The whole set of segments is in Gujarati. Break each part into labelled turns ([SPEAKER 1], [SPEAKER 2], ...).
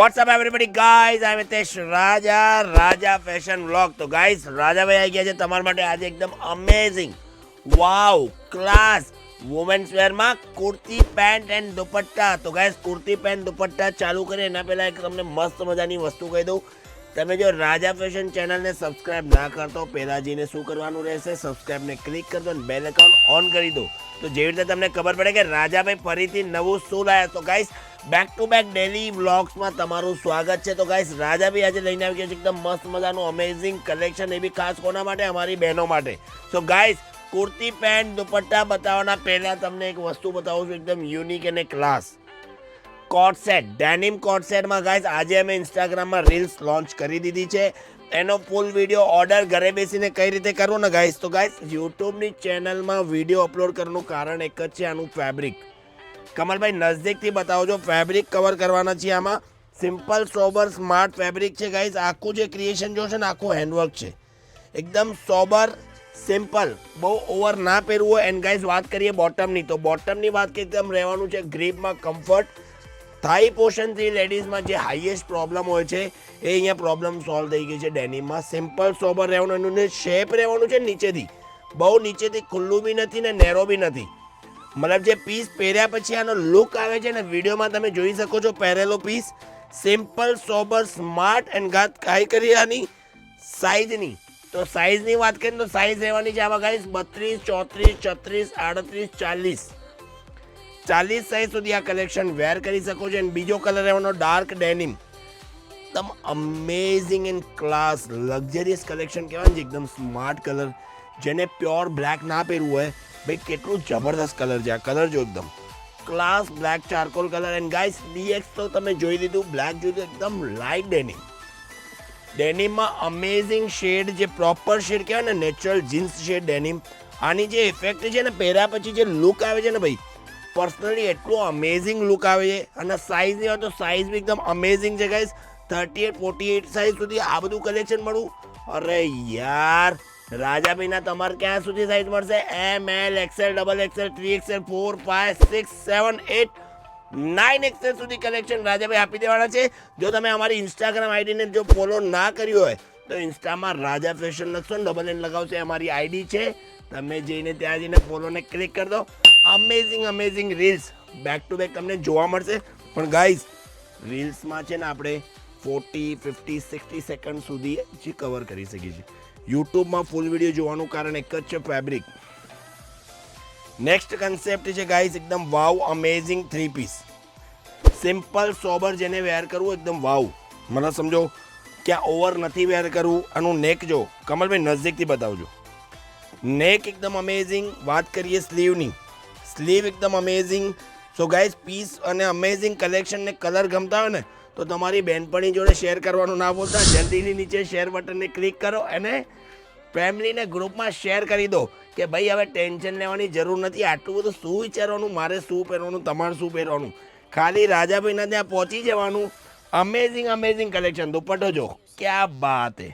[SPEAKER 1] What's up everybody guys, I'm Hitesh Raja fashion vlog. તો ગાઈસ રાજાભાઈ આવી ગયા છે તમારા માટે આજે એકદમ અમેઝિંગ વાવ ક્લાસ વુમેન્સ વેરમાં કુર્તી પેન્ટ એન્ડ દુપટ્ટા. તો ગાઈસ કુર્તી પેન્ટ દુપટ્ટા ચાલુ કરીએ એના પહેલાં એક તમને મસ્ત મજાની વસ્તુ કહી દઉં. તમે જો રાજા ફેશન ચેનલને સબસ્ક્રાઇબ ના કરતો પહેલાં જઈને શું કરવાનું રહેશે, સબસ્ક્રાઇબને ક્લિક કરજો અને બેલ એકાઉન્ટ ઓન કરી દો. તો જેવી રીતે તમને ખબર પડે કે રાજાભાઈ ફરીથી નવું શું લાવ્યા. તો guys back to back daily વ્લોગ્સમાં તમારું સ્વાગત છે. તો ગાઈસ રાજાભાઈ આજે લઈને આવી ગયા છે એકદમ મસ્ત મજાનું અમેઝિંગ કલેક્શન, એ બી ખાસ કોના માટે, અમારી બહેનો માટે. So guys kurti pant dupatta બતાવવાના પહેલાં તમને એક વસ્તુ બતાવું છું એકદમ યુનિક અને class. Coat set, denim coat સેટમાં ગાઈસ આજે અમે ઇન્સ્ટાગ્રામમાં રીલ્સ લોન્ચ કરી દીધી છે. એનો ફૂલ વિડીયો ઓર્ડર ઘરે બેસીને કઈ રીતે કરવું ને ગાઈસ. તો ગાઈસ યુટ્યુબની ચેનલમાં વિડીયો અપલોડ કરવાનું કારણ એક જ છે, આનું ફેબ્રિક. કમલભાઈ નજદીકથી બતાવજો. ફેબ્રિક કવર કરવાના છીએ આમાં. સિમ્પલ સોબર સ્માર્ટ ફેબ્રિક છે ગાઈસ. આખું જે ક્રિએશન જો છે ને આખું હેન્ડવર્ક છે. એકદમ સોબર સિમ્પલ, બહુ ઓવર ના પહેરવું હોય. એન્ડ ગાઈસ વાત કરીએ બોટમની, તો બોટમની વાત કરીએ એકદમ રહેવાનું છે ગ્રીપમાં કમ્ફર્ટ. થાઈ પોર્શનથી લેડીઝમાં જે હાઈએસ્ટ પ્રોબ્લેમ હોય છે એ અહીંયા પ્રોબ્લેમ સોલ્વ થઈ ગઈ છે ડેનિમમાં. સિમ્પલ સોબર રહેવાનું, એનું શેપ રહેવાનું છે નીચેથી, બહુ નીચેથી ખુલ્લું બી નથી ને નેરો બી નથી. મતલબ જે પીસ પહેર્યા પછી આનો લુક આવે છે ને વિડીયોમાં તમે જોઈ શકો છો. પહેરેલો piece simple sober smart and ગાત કાંઈ કરીએ આની સાઇઝની. તો સાઇઝની વાત કરીએ તો સાઇઝ રહેવાની છે આમાં ગાઈસ 32, 34, 36, 38, 40 સાઇઝ સુધી આ કલેક્શન વેર કરી શકો છો. અને બીજો કલર રહેવાનો ડાર્ક ડેનિમ, એકદમ amazing and class luxurious collection કહેવાય ને, એકદમ સ્માર્ટ કલર. જેને પ્યોર બ્લેક ના પહેરવું હોય, ભાઈ કેટલું જબરદસ્ત કલર છે આ. કલર જો એકદમ class black charcoal colour. And guys ડીએક્સ તો તમે જોઈ લીધું, બ્લેક જોયું એકદમ લાઇટ ડેનિમ. ડેનિમમાં અમેઝિંગ શેડ, જે પ્રોપર શેડ કહેવાય ને નેચરલ જીન્સ શેડ ડેનિમ. આની જે ઇફેક્ટ છે ને પહેર્યા પછી જે લુક આવે છે ને ભાઈ, પર્સનલી એટલું અમેઝિંગ લુક આવે છે. અને સાઇઝની હોય તો સાઇઝ બી એકદમ અમેઝિંગ છે ગાઈસ. 38, 48 સાઇઝ સુધી આ બધું કલેક્શન મળવું. અરે યાર રાજાભાઈના તમારે ક્યાં સુધી સાઇઝ મળશે? M, L, XL, double XL, 3XL, 4, 5, 6, 7, 8, 9XL સુધી કલેક્શન રાજાભાઈ આપી દેવાના છે. જો તમે અમારી ઇન્સ્ટાગ્રામ આઈડીને જો ફોલો ના કર્યું હોય તો ઇન્સ્ટામાં રાજા ફેશન લખશો ને ડબલ એન લગાવશે, અમારી આઈડી છે. તમે જઈને ત્યાં જઈને ફોલોને ક્લિક કરી દો. Amazing reels back to back તમને જોવા મળશે. પણ ગાઈઝ રીલ્સમાં છે ને આપણે 40, 50, 60 સેકન્ડ સુધી જ કવર કરી શકીએ છીએ. યુટ્યુબમાં ફૂલ વિડીયો જોવાનું કારણ એક જ છે, ફેબ્રિક. નેક્સ્ટ કન્સેપ્ટ છે ગાઈઝ એકદમ વાવ અમેઝિંગ 3 પીસ. સિમ્પલ સોબર જેને વેર કરવું એકદમ વાવ, મને સમજો ક્યાં ઓવર નથી વેર કરવું. આનું નેક જો કમલભાઈ નજદીકથી બતાવજો. નેક એકદમ અમેઝિંગ. વાત કરીએ સ્લીવની, સ્લીવ એકદમ અમેઝિંગ. સો ગાઈઝ પીસ અને અમેઝિંગ કલેક્શન ને કલર ગમતા હોય ને તો તમારી બહેનપણી જોડે શેર કરવાનું ના ભૂલતા. જલ્દીથી નીચે શેર બટનને ક્લિક કરો અને ફેમિલીને ગ્રુપમાં શેર કરી દો કે ભાઈ હવે ટેન્શન લેવાની જરૂર નથી. આટલું બધું શું વિચારવાનું, મારે શું પહેરવાનું, તમારે શું પહેરવાનું, ખાલી રાજાભાઈના ત્યાં પહોંચી જવાનું. Amazing collection. દુપટ્ટો જો ક્યાં બાત હે.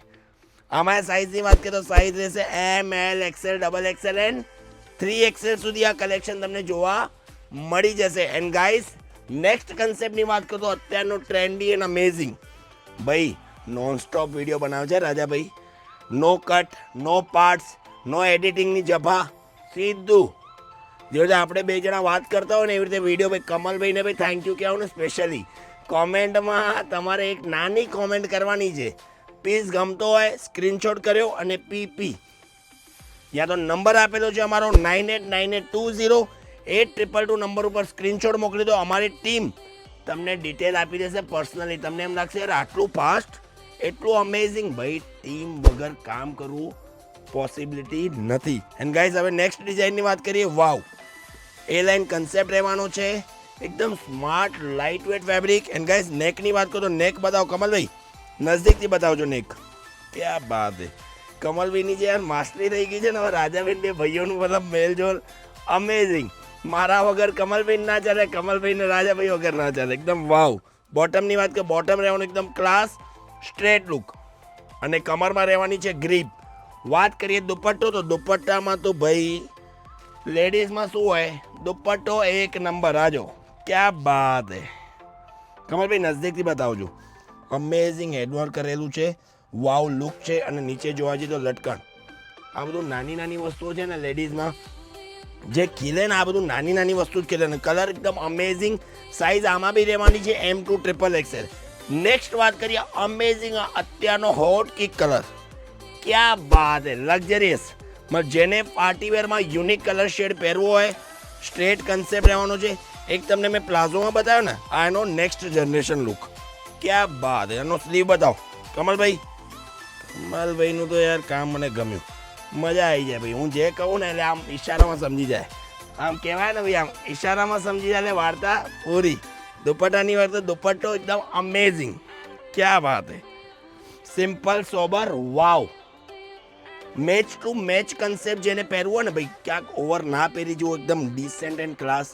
[SPEAKER 1] આમાં સાઇઝની વાત કરીએ તો સાઇઝ રહેશે M, L, XL, double XL and 3XL સુધી આ કલેક્શન તમને જોવા મળી જશે. એન્ડ ગાઈસ નેક્સ્ટ કન્સેપ્ટની વાત કરું તો અત્યારનો ટ્રેન્ડી એન્ડ અમેઝિંગ, ભાઈ નોનસ્ટોપ વિડીયો બનાવે છે રાજાભાઈ. નો કટ, નો પાર્ટ્સ, નો એડિટિંગની જભા, સીધું જેવી રીતે આપણે બે જણા વાત કરતા હોય ને એવી રીતે વિડીયો. ભાઈ કમલભાઈને ભાઈ થેન્ક યુ કહેવું ને સ્પેશિયલી. કોમેન્ટમાં તમારે એક નાની કોમેન્ટ કરવાની છે. પીસ ગમતો હોય સ્ક્રીનશોટ કર્યો અને પીપી યા તો નંબર આપેલો છે અમારો 9898208222 નંબર ઉપર સ્ક્રીનશોટ મોકલી દો. અમારી ટીમ તમને ડિટેલ આપી દેશે પર્સનલી. તમને એમ લાગશે યાર આટલું ફાસ્ટ, એટલું અમેઝિંગ. ભાઈ ટીમ વગર કામ કરવું પોસિબિલિટી નથી. એન્ડ ગાઈઝ હવે નેક્સ્ટ ડિઝાઇનની વાત કરીએ. વાવ એ લાઇન કન્સેપ્ટ રહેવાનો છે, એકદમ smart light weight fabric. And guys નેકની વાત કરો તો નેક બતાવો કમલભાઈ, નજદીકથી બતાવજો નેક. ક્યાં બાત હે. કમલભાઈની જે યાર માસ્ટરી થઈ ગઈ છે ને હવે રાજાભાઈ બે ભાઈઓનું મતલબ મેલજોલ અમેઝિંગ. મારા વગર કમલભાઈ ના ચાલે, કમલભાઈ ને રાજાભાઈ વગર ના ચાલે. એકદમ વાવ. બોટમની વાત કરીએ, બોટમ રહેવાનું એકદમ ક્લાસ સ્ટ્રેટ લુક અને કમરમાં રહેવાની છે ગ્રીપ. વાત કરીએ દુપટ્ટો, તો દુપટ્ટામાં તો ભાઈ લેડીઝમાં શું હોય, દુપટ્ટો એક નંબર. આજો ક્યાં બાત હે. કમલભાઈ નજદીકથી બતાવજો. અમેઝિંગ હેડવર્ક કરેલું છે, વાવ લુક છે. અને નીચે જોવા જઈએ તો લટકણ, આ બધું નાની નાની વસ્તુઓ છે ને લેડીઝમાં જે ખીલે ને, આ બધું નાની નાની વસ્તુ જ ખીલે ને. કલર એકદમ અમેઝિંગ. સાઇઝ આમાં બી રહેવાની છે M2 XXL. નેક્સ્ટ વાત કરીએ અમેઝિંગ અત્યારનો હોટ કિક કલર. ક્યાં બાત હે, લક્ઝરિયસ. જેને પાર્ટીવેરમાં યુનિક કલર શેડ પહેરવો હોય, સ્ટ્રેટ કન્સેપ્ટ રહેવાનો છે. એક તમને મેં પ્લાઝોમાં બતાવ્યો ને, આ એનો નેક્સ્ટ જનરેશન લુક. ક્યાં બાત હે. એનો સ્લીવ બતાવો કમલભાઈ. કમલભાઈનું તો યાર કામ મને ગમ્યું, મજા આવી જાય ભાઈ. હું જે કહું ને એટલે આમ ઈશારામાં સમજી જાય. આમ કહેવાય ને ભાઈ, આમ ઈશારામાં સમજી જાય એટલે વાર્તા પૂરી. દુપટ્ટાની વાત તો દુપટ્ટો એકદમ અમેઝિંગ. ક્યાં વાત હે. સિમ્પલ સોબર, વાવ. મેચ ટુ મેચ કન્સેપ્ટ જેને પહેરવું હોય ને ભાઈ, ક્યાંક ઓવર ના પહેરી જવું, એકદમ ડિસેન્ટ એન્ડ ક્લાસ.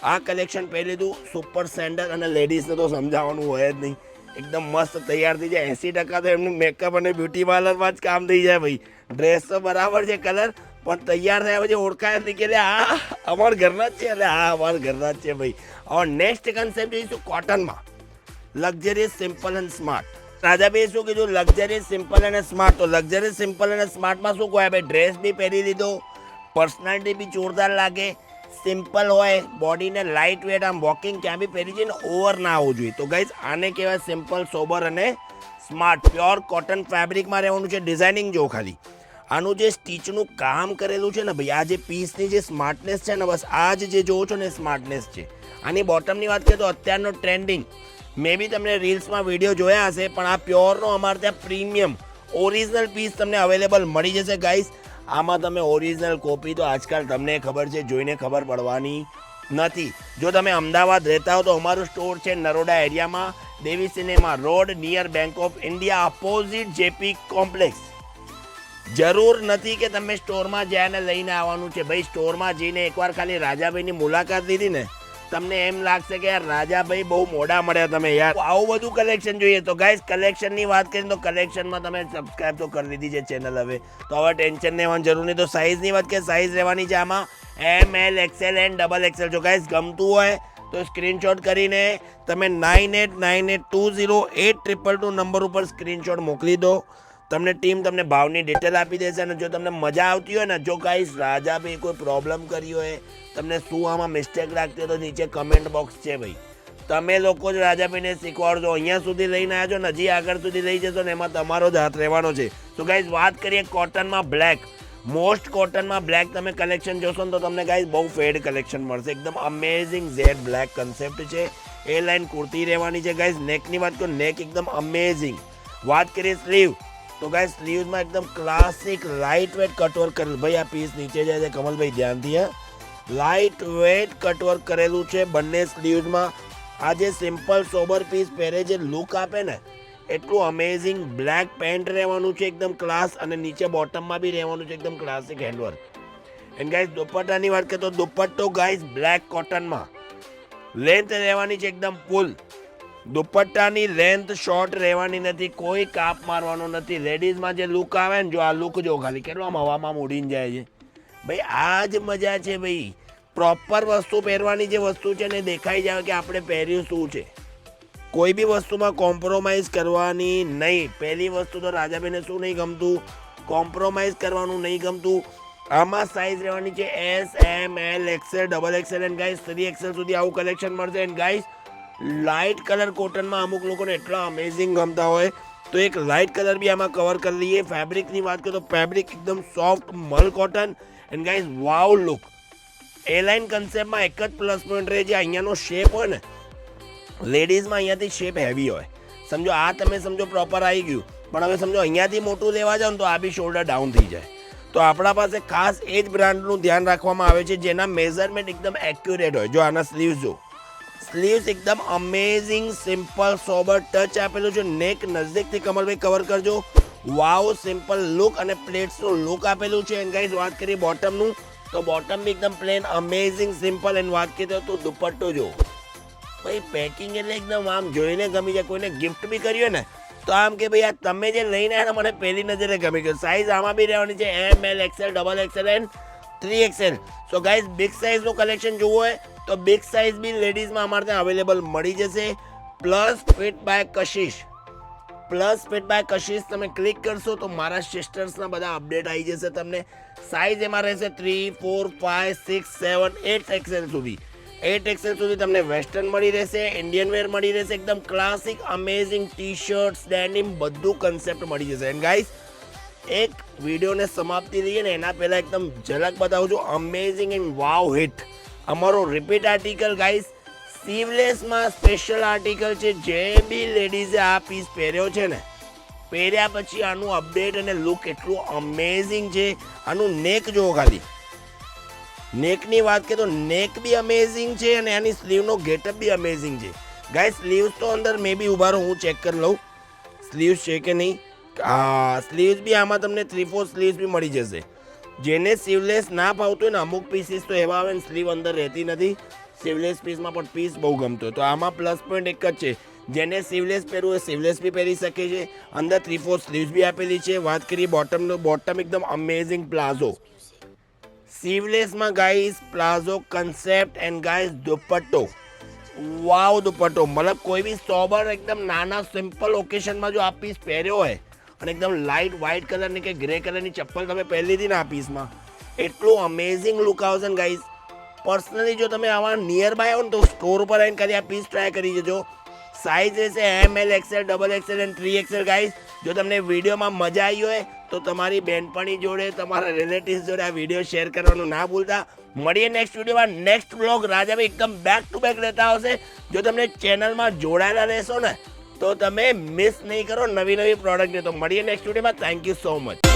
[SPEAKER 1] આ કલેક્શન પહેરી લીધું. Super sandal. અને લેડીઝને તો સમજાવવાનું હોય જ નહીં, એકદમ મસ્ત તૈયાર થઈ જાય. 80% તો એમનું મેકઅપ અને બ્યુટી પાર્લરમાં જ કામ થઈ જાય ભાઈ. ડ્રેસ તો બરાબર છે કલર, પણ તૈયાર થયા પછી ઓળખાય નથી કે આ અમારા ઘરના જ છે. એટલે હા, અમારા ઘરના જ છે ભાઈ. હવે નેક્સ્ટ કન્સેપ્ટ જોઈશું કોટનમાં. Luxurious, simple and smart. Rajabhai શું કીધું? લક્ઝરિયસ, સિમ્પલ અને સ્માર્ટ. તો લક્ઝરિયસ, સિમ્પલ અને સ્માર્ટમાં શું કહે ભાઈ? ડ્રેસ બી પહેરી લીધો, પર્સનાલિટી બી જોરદાર લાગે, સિમ્પલ હોય, બોડીને લાઇટ વેટ, આમ વોકિંગ ક્યાં બી પહેરી જઈને ઓવર ના આવવું જોઈએ. તો ગાઈઝ આને કહેવાય સિમ્પલ, સોબર અને સ્માર્ટ. પ્યોર કોટન ફેબ્રિકમાં રહેવાનું છે. ડિઝાઇનિંગ જો ખાલી આનું જે સ્ટીચનું કામ કરેલું છે ને ભાઈ, આ જે પીસની જે સ્માર્ટનેસ છે ને, બસ આ જે જોવો છો ને સ્માર્ટનેસ છે. આની બોટમની વાત કરીએ તો અત્યારનો ટ્રેન્ડિંગ, મે બી તમને રીલ્સમાં વિડીયો જોયા હશે, પણ આ પ્યોરનો અમારે ત્યાં પ્રીમિયમ ઓરિજિનલ પીસ તમને અવેલેબલ મળી જશે ગાઈસ. આમાં તમે ઓરિજિનલ કોપી તો આજકાલ તમને ખબર છે, જોઈને ખબર પડવાની નથી. જો તમે અમદાવાદ રહેતા હો તો અમારું સ્ટોર છે નરોડા એરિયામાં, Devi cinema road, near Bank of India, opposite JP complex. જરૂર નથી કે તમે સ્ટોરમાં જઈને લઈને આવવાનું છે ભાઈ. સ્ટોરમાં જઈને એકવાર ખાલી રાજાભાઈની મુલાકાત લીધી ને, તમને એમ લાગશે કે યાર રાજાભાઈ બહુ મોડા મળ્યા તમે યાર. આવું બધું કલેક્શન જોઈએ. તો ગાઈસ કલેક્શનની વાત કરીએ તો કલેક્શનમાં તમે સબસ્ક્રાઈબ તો કરી દીધી છે ચેનલ હવે, તો હવે ટેન્શન લેવાની જરૂર નહીં. તો સાઇઝની વાત કરીએ, સાઇઝ રહેવાની છે આમાં ML, XL એન્ડ XXL. જો ગાઈસ ગમતું હોય તો સ્ક્રીનશોટ કરીને તમે 9898208222 નંબર ઉપર સ્ક્રીનશોટ મોકલી દો. તમને ટીમ તમને ભાવની ડિટેલ આપી દેશે. અને જો તમને મજા આવતી હોય ને, જો ગાઈસ રાજાભાઈ કોઈ પ્રોબ્લેમ કરી હોય, તમને શું આમાં મિસ્ટેક લાગતી હોય, તો નીચે કમેન્ટ બોક્સ છે ભાઈ. તમે લોકો જ રાજાભાઈને શીખવાડજો. અહીંયા સુધી લઈને આવ્યા છો ને, હજી આગળ સુધી લઈ જશો ને, એમાં તમારો જ હાથ રહેવાનો છે. તો ગાઈસ વાત કરીએ કોટનમાં બ્લેક. મોસ્ટ કોટનમાં બ્લેક તમે કલેક્શન જોશો ને તો તમને ગાઈસ બહુ ફેડ કલેક્શન મળશે. એકદમ અમેઝિંગ ઝેડ બ્લેક કન્સેપ્ટ છે. એ લાઇન કુર્તી રહેવાની છે ગાઈસ. નેકની વાત કરું, નેક એકદમ અમેઝિંગ. વાત કરીએ સ્લીવ, તો ગાઈસ સ્લીવ્સમાં એકદમ ક્લાસિક લાઇટ વેટ કટવર્ક કરેલું. ભાઈ આ પીસ નીચે જાય છે કમલભાઈ, ધ્યાનથી. હા, લાઇટ વેટ કટવર્ક કરેલું છે બંને સ્લીવ્સમાં. આ જે સિમ્પલ સોબર પીસ પહેરે જે લુક આપે ને, એટલું અમેઝિંગ. બ્લેક પેન્ટ રહેવાનું છે એકદમ ક્લાસ, અને નીચે બોટમમાં બી રહેવાનું છે એકદમ ક્લાસિક હેન્ડવર્ક. એન્ડ ગાઈસ દુપટ્ટાની વાત કરીએ તો દુપટ્ટો ગાઈસ બ્લેક કોટનમાં, લેન્થ રહેવાની છે એકદમ ફૂલ. દુપટ્ટાની લેન્થ શોર્ટ રહેવાની નથી, કોઈ કાપ મારવાનો નથી. લેડીઝમાં જે લુક આવે ને, જો આ લુક જો ખાલી કેટલો આમ હવામાં ઉડીને જાય છે ભાઈ. આ જ મજા છે ભાઈ. પ્રોપર વસ્તુ પહેરવાની જે વસ્તુ છે ને, દેખાઈ જાય કે આપણે પહેર્યું શું છે. કોઈ બી વસ્તુમાં કોમ્પ્રોમાઇઝ કરવાની નહીં. પહેલી વસ્તુ તો રાજાભાઈને શું નહીં ગમતું? કોમ્પ્રોમાઇઝ કરવાનું નહીં ગમતું. આમાં સાઇઝ રહેવાની છે S, M, L, XL, XXL and guys 3XL સુધી આવું કલેક્શન મળશે. એન્ડ ગાઈસ લાઇટ કલર કોટનમાં અમુક લોકોને એટલા અમેઝિંગ ગમતા હોય, તો એક લાઇટ કલર બી આમાં કવર કરી લઈએ. ફેબ્રિકની વાત કરીએ તો ફેબ્રિક એકદમ સોફ્ટ મલ cotton. And guys wow look. A line કન્સેપ્ટમાં એક જ પ્લસ પોઈન્ટ રહે છે, અહીંયાનો શેપ હોય ને, લેડીઝમાં અહીંયાથી શેપ હેવી હોય. સમજો આ તમે સમજો પ્રોપર આવી ગયું, પણ હવે સમજો અહીંયાથી મોટું લેવા જાવ ને તો આ બી શોલ્ડર ડાઉન થઈ જાય. તો આપણા પાસે ખાસ એ જ બ્રાન્ડનું ધ્યાન રાખવામાં આવે છે, જેના મેઝરમેન્ટ એકદમ એક્યુરેટ હોય. જો આના સ્લીવ્સ જો, સ્લીવ્સ એકદમ અમેઝિંગ સિમ્પલ સોબર ટચ આપેલું છે. નેક નજદીકથી કમલભાઈ કવર કરજો. વાવ સિમ્પલ લુક અને પ્લેટ્સનું લુક આપેલું છે. એન્ડ ગાઈઝ વાત કરીએ બોટમનું, તો બોટમ બી એકદમ પ્લેન અમેઝિંગ સિમ્પલ. એન્ડ વાત કરીએ તો દુપટ્ટો જો ભાઈ, પેકિંગ એટલે એકદમ આમ જોઈને ગમી જાય. કોઈને ગિફ્ટ બી કર્યું ને તો આમ કે ભાઈ આ તમે જે લઈને આવ્યા મને પહેલી નજરે ગમી ગયું. સાઇઝ આમાં બી રહેવાની છે ML, XL, XXL and 3XL. So guys big સાઇઝનું કલેક્શન જોવું હોય તો બિગ સાઇઝ બી લેડીઝમાં અમારે ત્યાં અવેલેબલ મળી જશે. Plus fit by Kashish. Plus fit by Kashish તમે ક્લિક કરશો તો મારા સિસ્ટર્સના બધા અપડેટ આવી જશે તમને. સાઇઝ એમાં રહેશે 3, 4, 5, 6, 7, 8 એક્સેલ સુધી. 8 એક્સેલ સુધી તમને વેસ્ટર્ન મળી રહેશે, ઇન્ડિયન વેર મળી રહેશે, એકદમ classic amazing T shirts, denim બધું કન્સેપ્ટ મળી જશે. એન્ડ ગાઈસ એક વિડીયોને સમાપ્તિ દઈએ ને એના પહેલાં એકદમ ઝલક બતાવું છું. અમેઝિંગ એન્ડ વાવ હિટ અમારો રિપીટ આર્ટિકલ ગાઈસ, સ્લીવલેસમાં સ્પેશિયલ આર્ટિકલ છે. જે બી લેડીઝે આ પીસ પહેર્યો છે ને, પહેર્યા પછી આનું અપડેટ અને લુક એટલું અમેઝિંગ છે. આનું નેક જુઓ ખાલી, નેકની વાત કરીએ તો નેક બી અમેઝિંગ છે અને આની સ્લીવનો ગેટઅપ બી અમેઝિંગ છે. ગાઈસ સ્લીવ્સ તો અંદર મે બી ઉભા રહો હું ચેક કરી લઉં સ્લીવ્સ છે કે નહીં. સ્લીવ્સ બી આમાં તમને 3/4 સ્લીવ્સ બી મળી જશે. જેને સ્લીવલેસ ના ફાવતું હોય ને, અમુક પીસીસ તો એવા આવે ને સ્લીવ અંદર રહેતી નથી. સ્લીવલેસ પીસમાં પણ પીસ બહુ ગમતો હોય તો આમાં પ્લસ પોઈન્ટ એક જ છે, જેને સ્લીવલેસ પહેરવું હોય સ્લીવલેસ બી પહેરી શકે છે. અંદર 3/4 સ્લીવ્સ બી આપેલી છે. વાત કરીએ બોટમનો, બોટમ એકદમ અમેઝિંગ પ્લાઝો સ્લીવલેસમાં guys, palazzo concept and guys દુપટ્ટો, વાવ દુપટ્ટો. મતલબ કોઈ બી સોબર એકદમ નાના સિમ્પલ ઓકેશનમાં જો આ પીસ પહેર્યો હોય અને એકદમ લાઇટ વ્હાઇટ કલરની કે ગ્રે કલરની ચપ્પલ તમે પહેરી હતી ને આ પીસમાં, એટલું અમેઝિંગ લુક આવશે ને ગાઈસ. પર્સનલી જો તમે આવા નિયર બાય હો ને તો સ્ટોર ઉપર આવીને કરી આ પીસ ટ્રાય કરી જજો. સાઇઝ રહેશે ML, XL, XXL and 3XL guys. જો તમને વિડીયોમાં મજા આવી હોય તો તમારી બહેનપણી જોડે, તમારા રિલેટિવ્સ જોડે આ વિડીયો શેર કરવાનું ના ભૂલતા. મળીએ નેક્સ્ટ વિડીયોમાં. નેક્સ્ટ વ્લોગ રાજાભાઈ એકદમ બેક ટુ બેક રહેતા આવશે. જો તમને ચેનલમાં જોડાયેલા રહેશો ને તો તમે મિસ નહીં કરો નવી નવી પ્રોડક્ટને. તો મળીએ નેક્સ્ટ વિડીયોમાં. Thank you so much.